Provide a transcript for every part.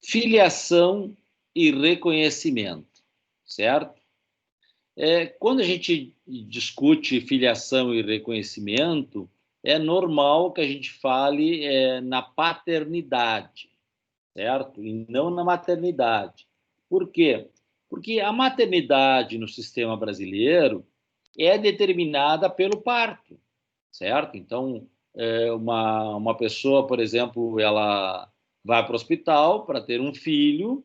Filiação e reconhecimento, certo? Quando a gente discute filiação e reconhecimento, é normal que a gente fale na paternidade, certo? E não na maternidade. Por quê? Porque a maternidade no sistema brasileiro é determinada pelo parto, certo? Então, uma pessoa, por exemplo, ela vai para o hospital para ter um filho,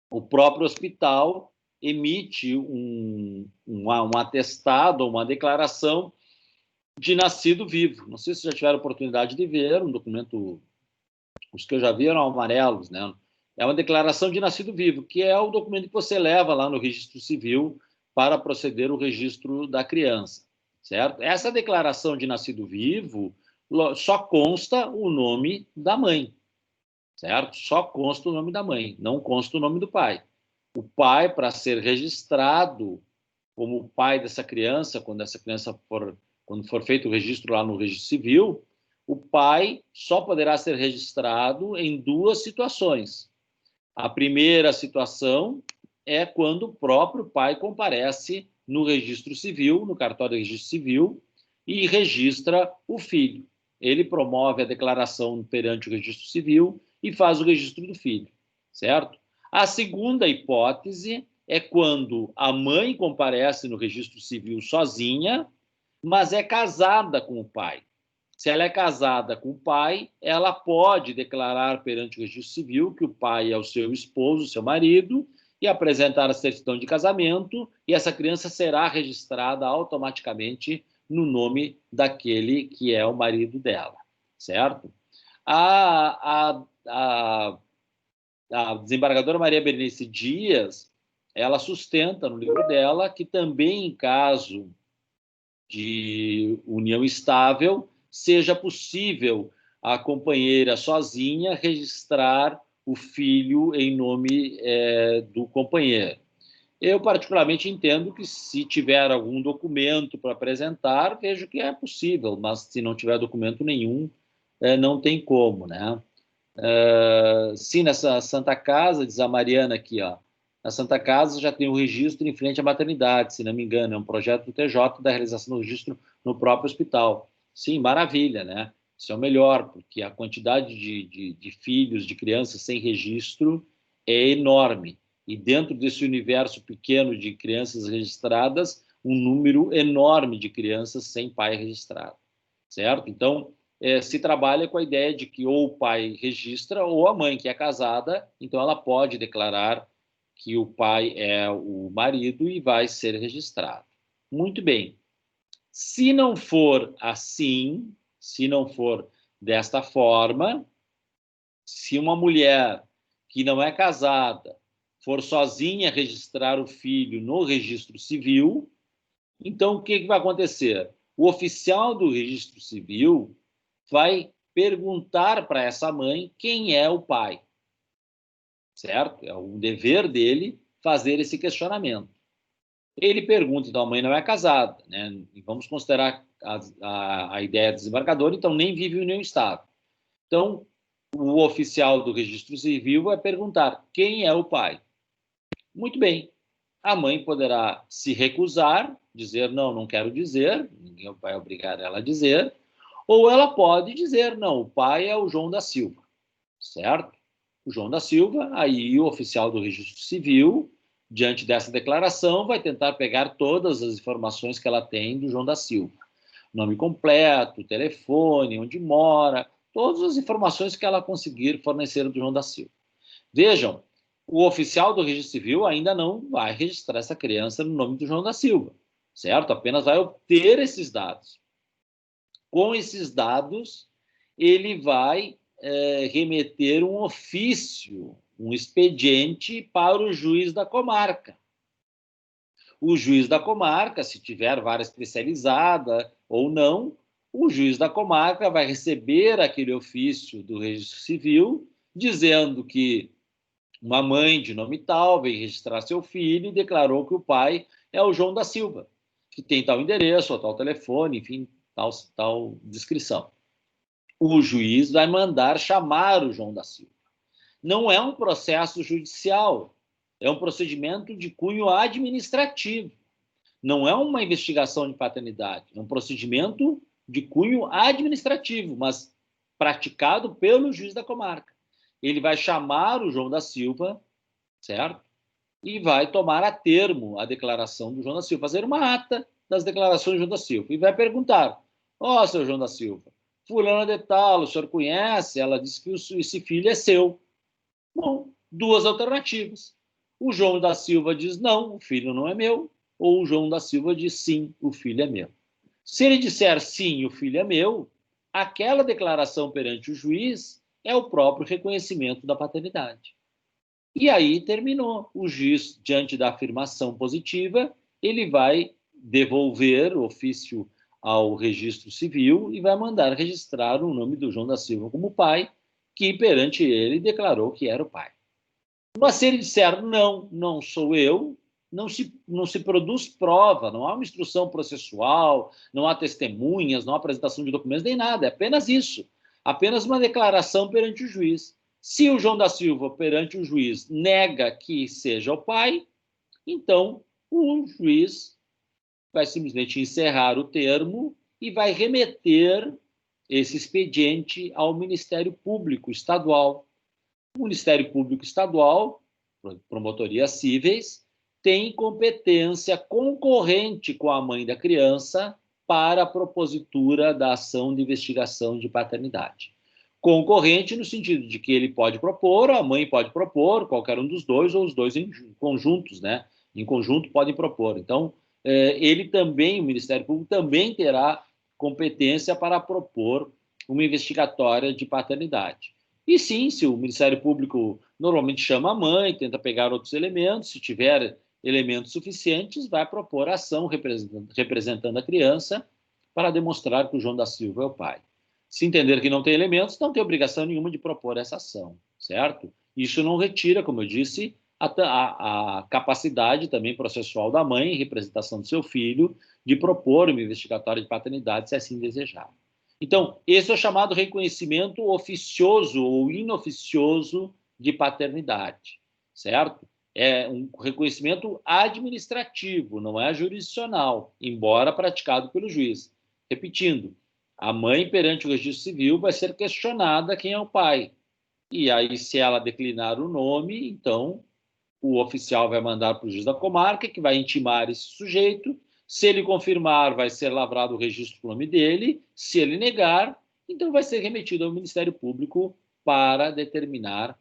o próprio hospital emite um atestado, uma declaração de nascido vivo. Não sei se já tiveram oportunidade de ver um documento, os que eu já vi eram amarelos, né? É uma declaração de nascido vivo, que é o documento que você leva lá no registro civil para proceder o registro da criança, certo? Essa declaração de nascido vivo só consta o nome da mãe, certo? Só consta o nome da mãe, não consta o nome do pai. O pai, para ser registrado como pai dessa criança, quando for feito o registro lá no registro civil, o pai só poderá ser registrado em duas situações. A primeira situação é quando o próprio pai comparece no registro civil, no cartório de registro civil, e registra o filho. Ele promove a declaração perante o registro civil e faz o registro do filho, certo? A segunda hipótese é quando a mãe comparece no registro civil sozinha, mas é casada com o pai. Se ela é casada com o pai, ela pode declarar perante o registro civil que o pai é o seu esposo, seu marido, e apresentar a certidão de casamento, e essa criança será registrada automaticamente no nome daquele que é o marido dela, certo? A desembargadora Maria Berenice Dias, ela sustenta no livro dela que também em caso de união estável, seja possível a companheira sozinha registrar o filho em nome do companheiro. Eu, particularmente, entendo que se tiver algum documento para apresentar, vejo que é possível, mas se não tiver documento nenhum, não tem como, né? Sim, nessa Santa Casa, diz a Mariana aqui, ó, na Santa Casa já tem o registro em frente à maternidade, se não me engano, é um projeto do TJ da realização do registro no próprio hospital. Sim, maravilha, né? Isso é o melhor, porque a quantidade de filhos, de crianças sem registro é enorme. E dentro desse universo pequeno de crianças registradas, um número enorme de crianças sem pai registrado, certo? Então, se trabalha com a ideia de que ou o pai registra ou a mãe, que é casada, então ela pode declarar que o pai é o marido e vai ser registrado. Muito bem. Se não for assim, se não for desta forma, se uma mulher que não é casada for sozinha registrar o filho no registro civil, então o que vai acontecer? O oficial do registro civil vai perguntar para essa mãe quem é o pai, certo? É o dever dele fazer esse questionamento. Ele pergunta, então a mãe não é casada, né? E vamos considerar a ideia do desembargador, então nem vive em união estável. Então, o oficial do registro civil vai perguntar quem é o pai. Muito bem. A mãe poderá se recusar, dizer não, não quero dizer, ninguém vai obrigar ela a dizer, ou ela pode dizer não, o pai é o João da Silva, certo? O João da Silva, aí o oficial do registro civil, diante dessa declaração, vai tentar pegar todas as informações que ela tem do João da Silva. Nome completo, telefone, onde mora, todas as informações que ela conseguir fornecer do João da Silva. Vejam, o oficial do registro civil ainda não vai registrar essa criança no nome do João da Silva, certo? Apenas vai obter esses dados. Com esses dados, ele vai remeter um ofício, um expediente para o juiz da comarca. O juiz da comarca, se tiver vara especializada ou não, o juiz da comarca vai receber aquele ofício do registro civil, dizendo que uma mãe de nome tal veio registrar seu filho e declarou que o pai é o João da Silva, que tem tal endereço, ou tal telefone, enfim, tal descrição. O juiz vai mandar chamar o João da Silva. não é um processo judicial, é um procedimento de cunho administrativo. Não é uma investigação de paternidade, é um procedimento de cunho administrativo, mas praticado pelo juiz da comarca. Ele vai chamar o João da Silva, certo? E vai tomar a termo a declaração do João da Silva, fazer uma ata das declarações do João da Silva, e vai perguntar: ó, seu João da Silva, fulana de tal, o senhor conhece? Ela disse que esse filho é seu. Bom, duas alternativas. O João da Silva diz: não, o filho não é meu. Ou o João da Silva diz: sim, o filho é meu. Se ele disser sim, o filho é meu, aquela declaração perante o juiz é o próprio reconhecimento da paternidade. E aí terminou. O juiz, diante da afirmação positiva, ele vai devolver o ofício ao registro civil e vai mandar registrar o nome do João da Silva como pai, que perante ele declarou que era o pai. Mas se ele disser não, não sou eu, não se produz prova, não há uma instrução processual, não há testemunhas, não há apresentação de documentos, nem nada, é apenas isso. Apenas uma declaração perante o juiz. Se o João da Silva, perante o juiz, nega que seja o pai, então o juiz vai simplesmente encerrar o termo e vai remeter esse expediente ao Ministério Público Estadual. O Ministério Público Estadual, promotorias cíveis, tem competência concorrente com a mãe da criança para a propositura da ação de investigação de paternidade. Concorrente no sentido de que ele pode propor, a mãe pode propor, qualquer um dos dois, ou os dois em conjuntos, né? Em conjunto podem propor. Então, ele também, o Ministério Público também terá competência para propor uma investigatória de paternidade. E sim, se o Ministério Público normalmente chama a mãe, tenta pegar outros elementos, se tiver elementos suficientes, vai propor ação representando a criança para demonstrar que o João da Silva é o pai. Se entender que não tem elementos, não tem obrigação nenhuma de propor essa ação, certo? Isso não retira, como eu disse, a capacidade também processual da mãe, em representação do seu filho, de propor uma investigatória de paternidade, se assim desejar. Então, esse é o chamado reconhecimento oficioso ou inoficioso de paternidade, certo? É um reconhecimento administrativo, não é jurisdicional, embora praticado pelo juiz. Repetindo, a mãe, perante o registro civil, vai ser questionada quem é o pai. E aí, se ela declinar o nome, então o oficial vai mandar para o juiz da comarca, que vai intimar esse sujeito. Se ele confirmar, vai ser lavrado o registro com o nome dele. Se ele negar, então vai ser remetido ao Ministério Público para determinar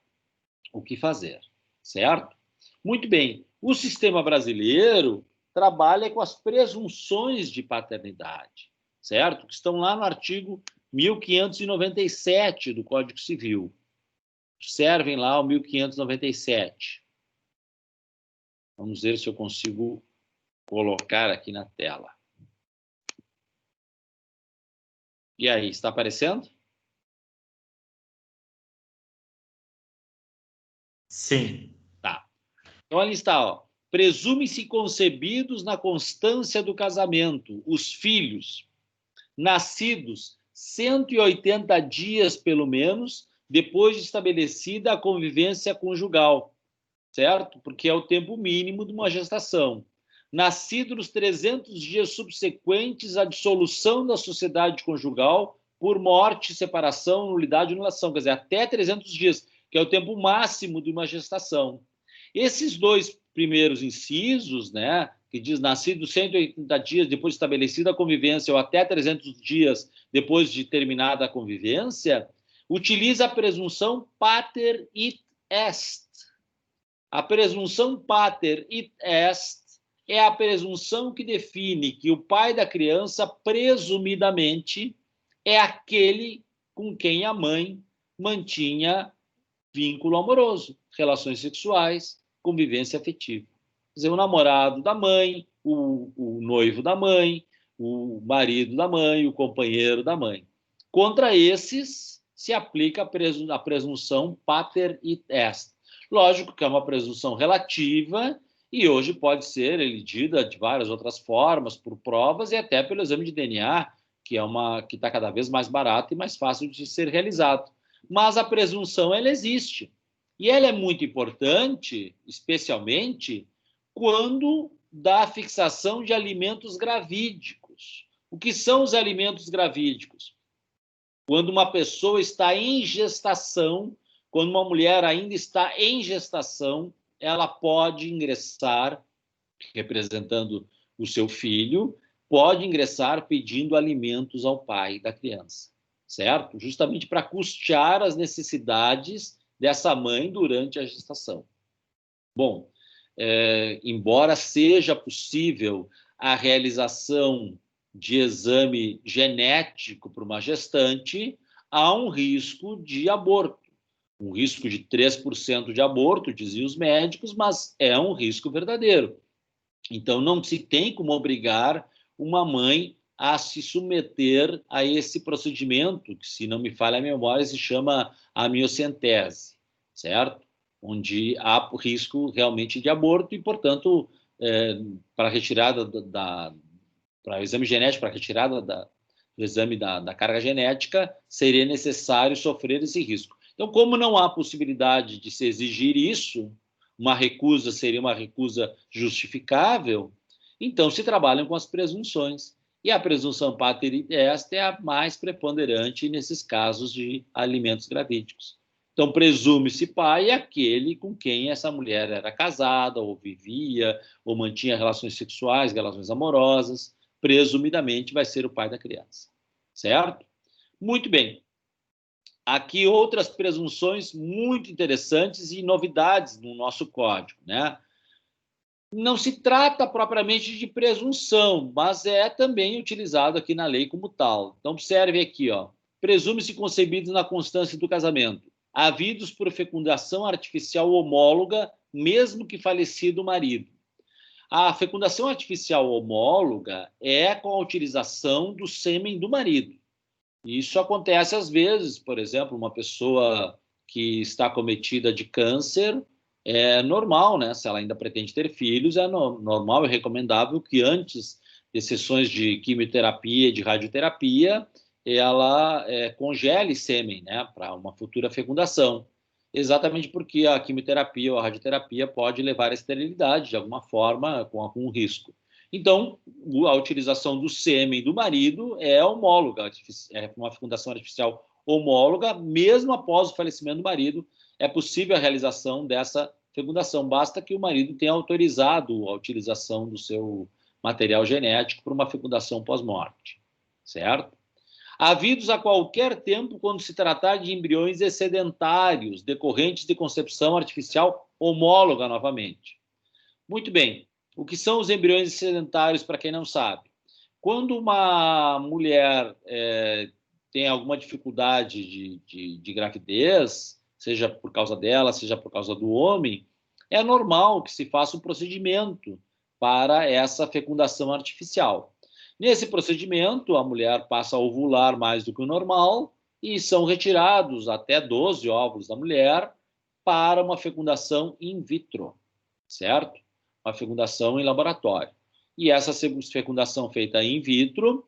o que fazer, certo? Muito bem. O sistema brasileiro trabalha com as presunções de paternidade, certo? Que estão lá no artigo 1597 do Código Civil. Observem lá o 1597. Vamos ver se eu consigo colocar aqui na tela. E aí, está aparecendo? Sim. Tá. Então, ali está, ó. Presume-se concebidos na constância do casamento os filhos nascidos 180 dias, pelo menos, depois de estabelecida a convivência conjugal, certo? Porque é o tempo mínimo de uma gestação. Nascido nos 300 dias subsequentes à dissolução da sociedade conjugal por morte, separação, nulidade e anulação, quer dizer, até 300 dias, que é o tempo máximo de uma gestação. Esses dois primeiros incisos, né, que diz nascido 180 dias depois de estabelecida a convivência ou até 300 dias depois de terminada a convivência, utiliza a presunção pater it est. A presunção pater it est é a presunção que define que o pai da criança, presumidamente, é aquele com quem a mãe mantinha vínculo amoroso, relações sexuais, convivência afetiva. Quer dizer, o namorado da mãe, o noivo da mãe, o marido da mãe, o companheiro da mãe. Contra esses se aplica a presunção pater it est. Lógico que é uma presunção relativa e hoje pode ser elegida de várias outras formas, por provas e até pelo exame de DNA, que está cada vez mais barato e mais fácil de ser realizado. Mas a presunção, ela existe. E ela é muito importante, especialmente, quando dá fixação de alimentos gravídicos. O que são os alimentos gravídicos? Quando uma pessoa está em gestação, quando uma mulher ainda está em gestação, ela pode ingressar, representando o seu filho, pode ingressar pedindo alimentos ao pai da criança, certo? Justamente para custear as necessidades dessa mãe durante a gestação. Bom, embora seja possível a realização de exame genético para uma gestante, há um risco de aborto. Um risco de 3% de aborto, diziam os médicos, mas é um risco verdadeiro. Então, não se tem como obrigar uma mãe a se submeter a esse procedimento, que, se não me falha a memória, se chama amniocentese, certo? Onde há risco realmente de aborto e, portanto, para a retirada para o exame genético, para a retirada do exame da carga genética, seria necessário sofrer esse risco. Então, como não há possibilidade de se exigir isso, uma recusa seria uma recusa justificável, então se trabalham com as presunções. E a presunção pateri est é a mais preponderante nesses casos de alimentos gravídicos. Então, presume-se pai aquele com quem essa mulher era casada, ou vivia, ou mantinha relações sexuais, relações amorosas, presumidamente vai ser o pai da criança. Certo? Muito bem. Aqui outras presunções muito interessantes e novidades no nosso código, né? Não se trata propriamente de presunção, mas é também utilizado aqui na lei como tal. Então, observe aqui, ó. Presume-se concebidos na constância do casamento, havidos por fecundação artificial homóloga, mesmo que falecido o marido. A fecundação artificial homóloga é com a utilização do sêmen do marido. Isso acontece às vezes, por exemplo, uma pessoa que está acometida de câncer, é normal, né? Se ela ainda pretende ter filhos, é normal e recomendável que antes de sessões de quimioterapia e de radioterapia, ela congele sêmen, né? Para uma futura fecundação. Exatamente porque a quimioterapia ou a radioterapia pode levar à esterilidade, de alguma forma, com algum risco. Então, a utilização do sêmen do marido é homóloga, é uma fecundação artificial homóloga, mesmo após o falecimento do marido, é possível a realização dessa fecundação. Basta que o marido tenha autorizado a utilização do seu material genético para uma fecundação pós-morte, certo? Havidos a qualquer tempo quando se tratar de embriões excedentários, decorrentes de concepção artificial homóloga novamente. Muito bem. O que são os embriões excedentários, para quem não sabe? Quando uma mulher tem alguma dificuldade de gravidez, seja por causa dela, seja por causa do homem, é normal que se faça um procedimento para essa fecundação artificial. Nesse procedimento, a mulher passa a ovular mais do que o normal e são retirados até 12 óvulos da mulher para uma fecundação in vitro, certo? Uma fecundação em laboratório. E essa fecundação feita in vitro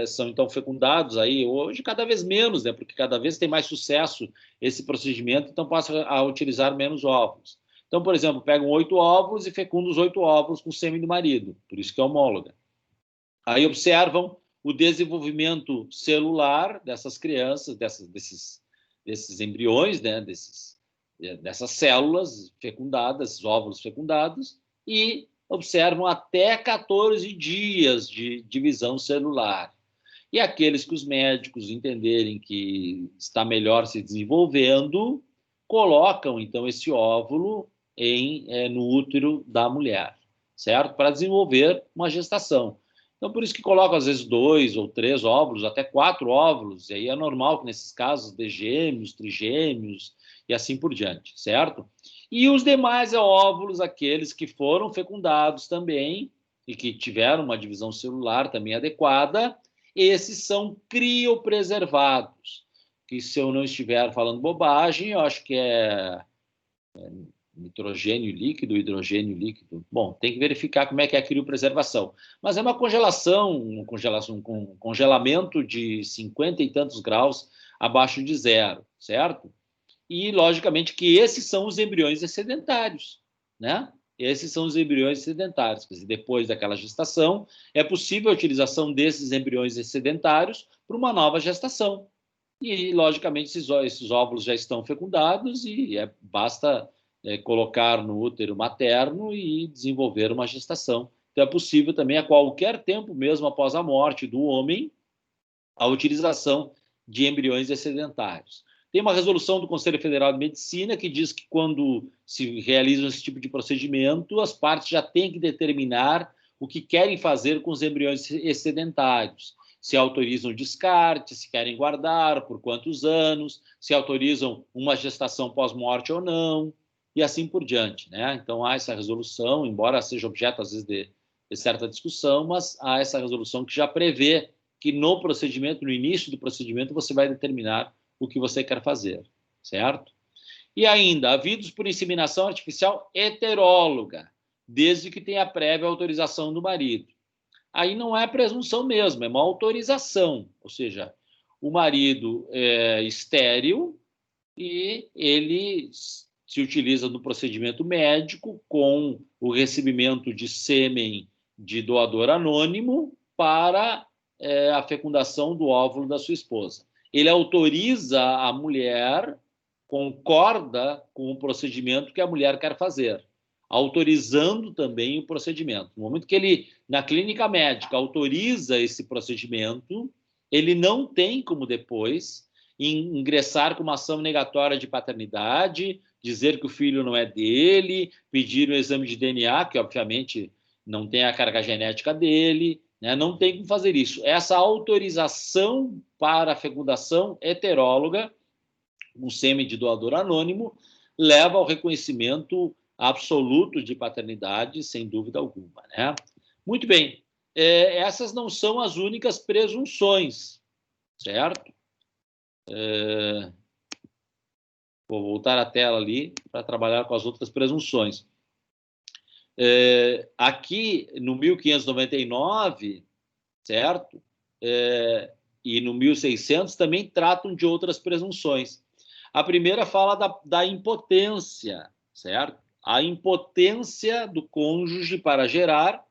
são então fecundados aí hoje cada vez menos, né? Porque cada vez tem mais sucesso esse procedimento, então passa a utilizar menos óvulos. Então, por exemplo, pegam 8 óvulos e fecundam os 8 óvulos com o sêmen do marido, por isso que é homóloga. Aí observam o desenvolvimento celular dessas crianças, desses embriões, né? Dessas células fecundadas, óvulos fecundados, e observam até 14 dias de divisão celular. E aqueles que os médicos entenderem que está melhor se desenvolvendo, colocam, então, esse óvulo no útero da mulher, certo? Para desenvolver uma gestação. Então, por isso que colocam, às vezes, 2 ou 3 óvulos, até 4 óvulos, e aí é normal que, nesses casos, dê gêmeos, trigêmeos, e assim por diante, certo? E os demais óvulos, aqueles que foram fecundados também e que tiveram uma divisão celular também adequada, esses são criopreservados, que, se eu não estiver falando bobagem, eu acho que é nitrogênio líquido, hidrogênio líquido. Bom, tem que verificar como é que é a criopreservação. Mas é uma congelação, um congelamento de 50 e tantos graus abaixo de zero, certo? e, logicamente, que esses são os embriões excedentários, né? Esses são os embriões excedentários. Quer dizer, depois daquela gestação, é possível a utilização desses embriões excedentários para uma nova gestação. E, logicamente, esses óvulos já estão fecundados e basta colocar no útero materno e desenvolver uma gestação. Então, é possível também, a qualquer tempo, mesmo após a morte do homem, a utilização de embriões excedentários. Tem uma resolução do Conselho Federal de Medicina que diz que, quando se realiza esse tipo de procedimento, as partes já têm que determinar o que querem fazer com os embriões excedentários. Se autorizam o descarte, se querem guardar, por quantos anos, se autorizam uma gestação pós-morte ou não, e assim por diante, né? Então, há essa resolução, embora seja objeto, às vezes, de certa discussão, mas há essa resolução que já prevê que no procedimento, no início do procedimento, você vai determinar o que você quer fazer, certo? E ainda, havidos por inseminação artificial heteróloga, desde que tenha prévia autorização do marido. Aí não é presunção mesmo, é uma autorização, ou seja, o marido é estéril e ele se utiliza do procedimento médico com o recebimento de sêmen de doador anônimo para a fecundação do óvulo da sua esposa. Ele autoriza a mulher, concorda com o procedimento que a mulher quer fazer, autorizando também o procedimento. No momento que ele, na clínica médica, autoriza esse procedimento, ele não tem como depois ingressar com uma ação negatória de paternidade, dizer que o filho não é dele, pedir um exame de DNA, que obviamente não tem a carga genética dele, né? Não tem como fazer isso. Essa autorização para a fecundação heteróloga, um sêmen de doador anônimo, leva ao reconhecimento absoluto de paternidade, sem dúvida alguma, né? Muito bem. Essas não são as únicas presunções, certo? Vou voltar à tela ali para trabalhar com as outras presunções. Aqui, no 1599, certo? E no 1600 também tratam de outras presunções. A primeira fala da impotência, certo? A impotência do cônjuge para gerar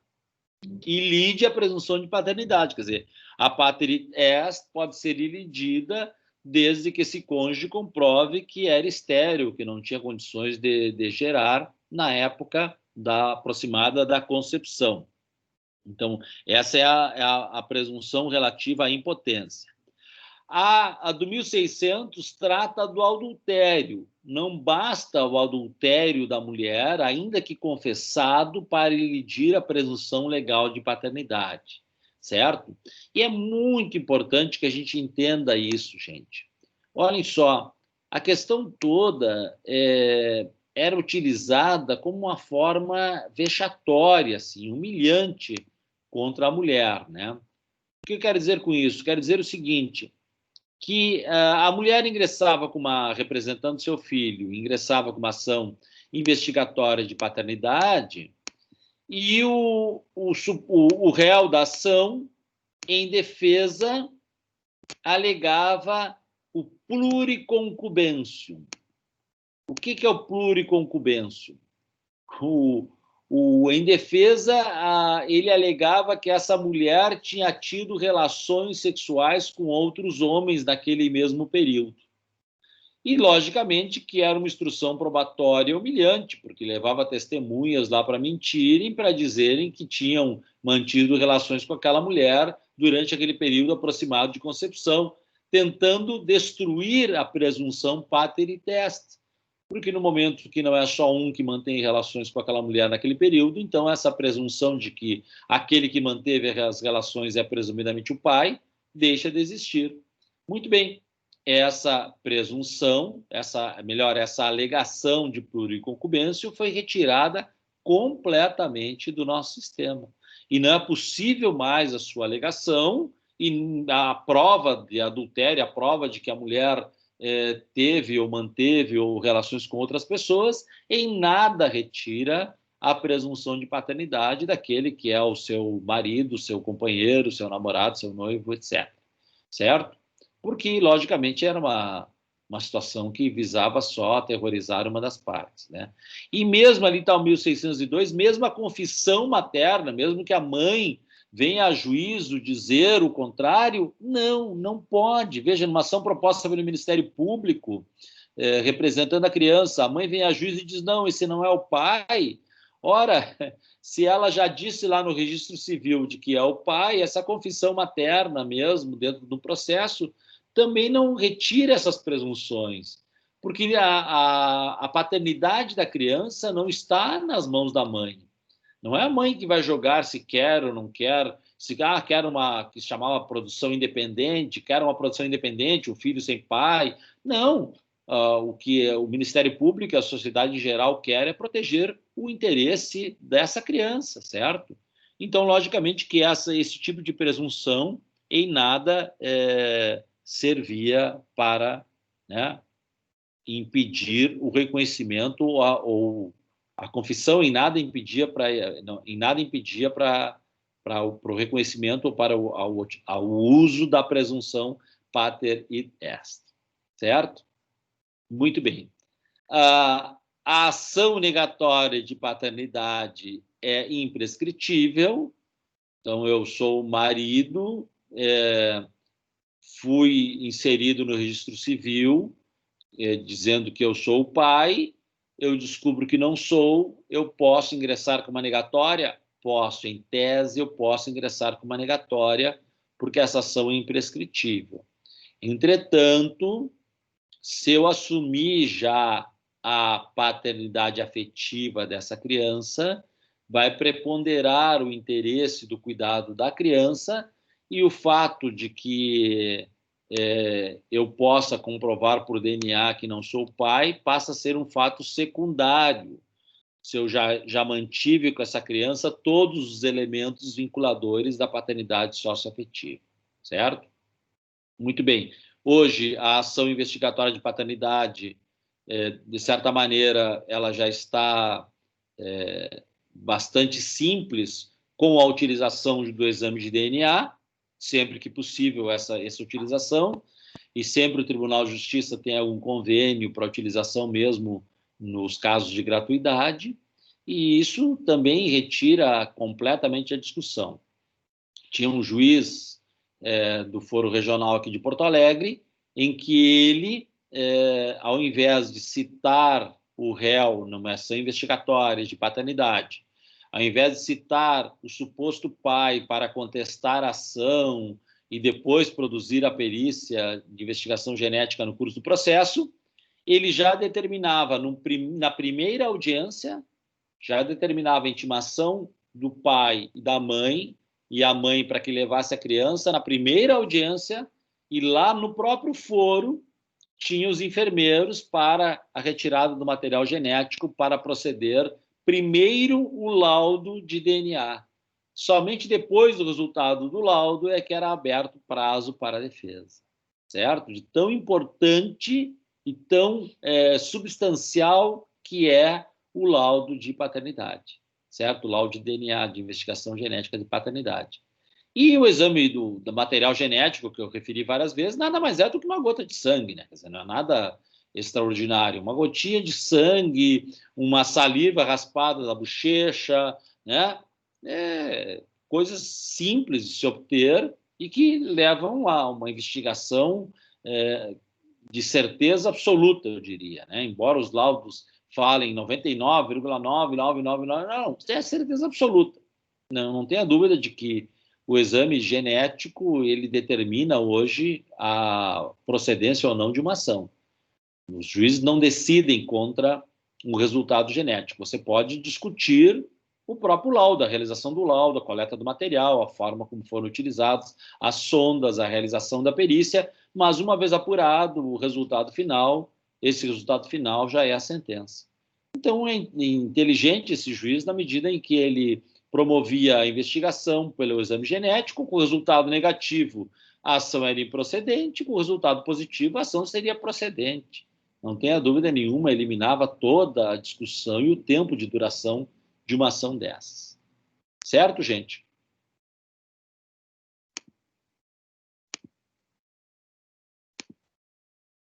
e lide a presunção de paternidade. Quer dizer, a pater est pode ser ilidida desde que esse cônjuge comprove que era estéril, que não tinha condições de gerar na época aproximada da concepção. Então, essa é a presunção relativa à impotência. A do 1600 trata do adultério. Não basta o adultério da mulher, ainda que confessado, para elidir a presunção legal de paternidade, certo? E é muito importante que a gente entenda isso, gente. Olhem só, a questão toda era utilizada como uma forma vexatória, assim, humilhante contra a mulher, né? O que eu quero dizer com isso? Quero dizer o seguinte, que a mulher ingressava representando seu filho, ingressava com uma ação investigatória de paternidade e o réu da ação, em defesa, alegava o pluriconcubêncio. O que é o pluriconcubêncio? Em defesa, ele alegava que essa mulher tinha tido relações sexuais com outros homens naquele mesmo período. E, logicamente, que era uma instrução probatória humilhante, porque levava testemunhas lá para mentirem, para dizerem que tinham mantido relações com aquela mulher durante aquele período aproximado de concepção, tentando destruir a presunção pater-est. Porque no momento que não é só um que mantém relações com aquela mulher naquele período, então essa presunção de que aquele que manteve as relações é presumidamente o pai, deixa de existir. Muito bem, essa presunção, essa alegação de pluriconcubêncio foi retirada completamente do nosso sistema. E não é possível mais a sua alegação, e a prova de adultério, a prova de que a mulher teve ou manteve ou relações com outras pessoas, em nada retira a presunção de paternidade daquele que é o seu marido, seu companheiro, seu namorado, seu noivo, etc. Certo? Porque, logicamente, era uma uma situação que visava só aterrorizar uma das partes, né? E mesmo ali está o 1602, mesmo a confissão materna, mesmo que a mãe venha a juízo dizer o contrário, não pode. Veja, numa ação proposta pelo Ministério Público, representando a criança, a mãe vem a juízo e diz, não, esse não é o pai. Ora, se ela já disse lá no registro civil de que é o pai, essa confissão materna mesmo, dentro do processo, também não retira essas presunções, porque a paternidade da criança não está nas mãos da mãe. Não é a mãe que vai jogar se quer ou não quer, se quer uma que se chamava produção independente, quer uma produção independente, o filho sem pai. Não. O que o Ministério Público e a sociedade em geral quer é proteger o interesse dessa criança, certo? Então, logicamente, que esse tipo de presunção em nada servia para, né, impedir o reconhecimento ou a confissão em nada impedia para o reconhecimento ou para o uso da presunção pater id est, certo? Muito bem. A ação negatória de paternidade é imprescritível. Então, eu sou marido, fui inserido no registro civil, dizendo que eu sou o pai, eu descubro que não sou, eu posso ingressar com uma negatória? Posso, em tese, eu posso ingressar com uma negatória, porque essa ação é imprescritível. Entretanto, se eu assumir já a paternidade afetiva dessa criança, vai preponderar o interesse do cuidado da criança e o fato de que eu possa comprovar por DNA que não sou pai passa a ser um fato secundário. Se eu já mantive com essa criança todos os elementos vinculadores da paternidade socioafetiva, certo? Muito bem. Hoje, a ação investigatória de paternidade, de certa maneira, ela já está bastante simples com a utilização do exame de DNA, sempre que possível essa utilização, e sempre o Tribunal de Justiça tem algum convênio para utilização mesmo nos casos de gratuidade, e isso também retira completamente a discussão. Tinha um juiz do Foro Regional aqui de Porto Alegre, em que ele, ao invés de citar o réu numa ação investigatória de paternidade, ao invés de citar o suposto pai para contestar a ação e depois produzir a perícia de investigação genética no curso do processo, ele já determinava, na primeira audiência, já determinava a intimação do pai e da mãe, e a mãe para que levasse a criança na primeira audiência, e lá no próprio foro tinha os enfermeiros para a retirada do material genético para proceder primeiro o laudo de DNA. Somente depois do resultado do laudo é que era aberto prazo para a defesa, certo? De tão importante e tão substancial que é o laudo de paternidade, certo? O laudo de DNA, de investigação genética de paternidade. E o exame do material genético, que eu referi várias vezes, nada mais é do que uma gota de sangue, né? Quer dizer, não é nada extraordinário. Uma gotinha de sangue, uma saliva raspada da bochecha, né? Coisas simples de se obter e que levam a uma investigação de certeza absoluta, eu diria, né? Embora os laudos falem 99,9999, não, é certeza absoluta. Não tenha dúvida de que o exame genético ele determina hoje a procedência ou não de uma ação. Os juízes não decidem contra um resultado genético. Você pode discutir o próprio laudo, a realização do laudo, a coleta do material, a forma como foram utilizados, as sondas, a realização da perícia, mas uma vez apurado o resultado final, esse resultado final já é a sentença. Então, é inteligente esse juiz na medida em que ele promovia a investigação pelo exame genético, com resultado negativo, a ação era improcedente, com resultado positivo, a ação seria procedente. Não tenha dúvida nenhuma, eliminava toda a discussão e o tempo de duração de uma ação dessas. Certo, gente?